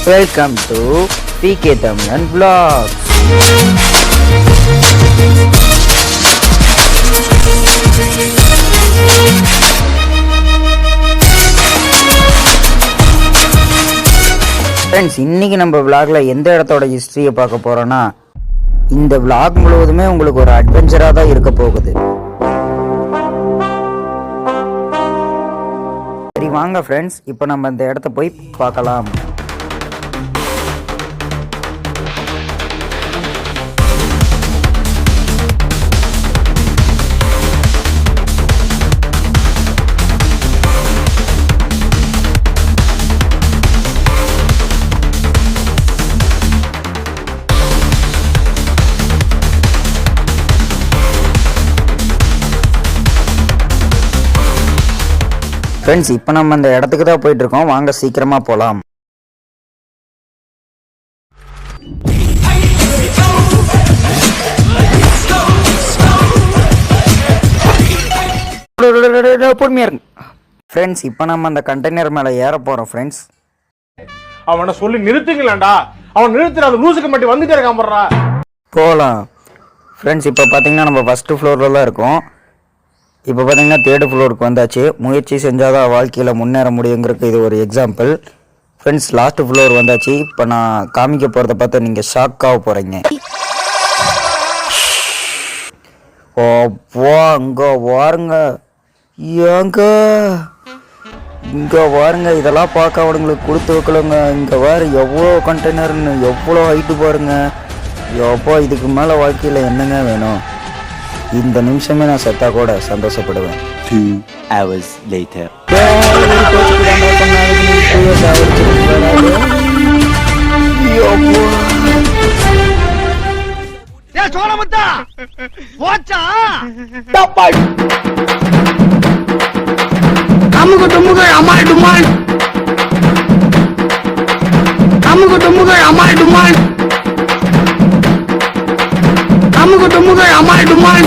Welcome to PK Tamlan Vlogs. Friends, இன்னைக்கு நம்ம vlogல எந்த இடத்தோட ஹிஸ்டரியை பார்க்க போறோம்னா, இந்த vlog முழுவதுமே உங்களுக்கு ஒரு அட்வென்ச்சரா தான் இருக்க போகுது. சரி வாங்க ஃப்ரெண்ட்ஸ், இப்போ நம்ம இந்த இடத்த போய் பார்க்கலாம். ஃப்ரெண்ட்ஸ், இப்போ நம்ம அந்த இடத்துக்கு தான் போயிட்டு இருக்கோம். வாங்க சீக்கிரமா போகலாம். பொறுமையா இருக்கு ஃப்ரெண்ட்ஸ். இப்போ நம்ம அந்த கண்டெய்னர் மேலே ஏற போறோம் ஃப்ரெண்ட்ஸ். அவனை சொல்லி நிறுத்துங்களேன்டா. அவன் நிறுத்துற அந்த லூசுக்கு மட்டும் வந்துட்டே இருக்கான் போடுறா. போகலாம் ஃப்ரெண்ட்ஸ். இப்போ பார்த்தீங்கன்னா நம்ம ஃபஸ்ட்டு ஃப்ளோரில் தான் இருக்கோம். இப்போ பார்த்தீங்கன்னா 3rd ஃப்ளோருக்கு வந்தாச்சு. முயற்சி செஞ்சாதான் வாழ்க்கையில் முன்னேற முடியுங்கிறதுக்கு இது ஒரு எக்ஸாம்பிள் ஃப்ரெண்ட்ஸ். லாஸ்ட் ஃப்ளோர் வந்தாச்சு. இப்போ நான் காமிக்க போகிறத பார்த்து நீங்கள் ஷாக்காக போகிறீங்க. ஓ அங்கே வாருங்க, ஏங்க இங்கே வாருங்க. இதெல்லாம் பார்க்க அவனுங்களுக்கு கொடுத்து வைக்கலங்க. இங்கே வாரு எவ்வளோ கண்டெய்னர்னு, எவ்வளோ ஹைட்டு பாருங்க. எப்போ இதுக்கு மேலே வாழ்க்கையில் என்னங்க வேணும்? இந்த நிமிஷமே நான் செத்தா கூட சந்தோஷப்படுவேன். 2 hours later. அம்மாள் டுமாள்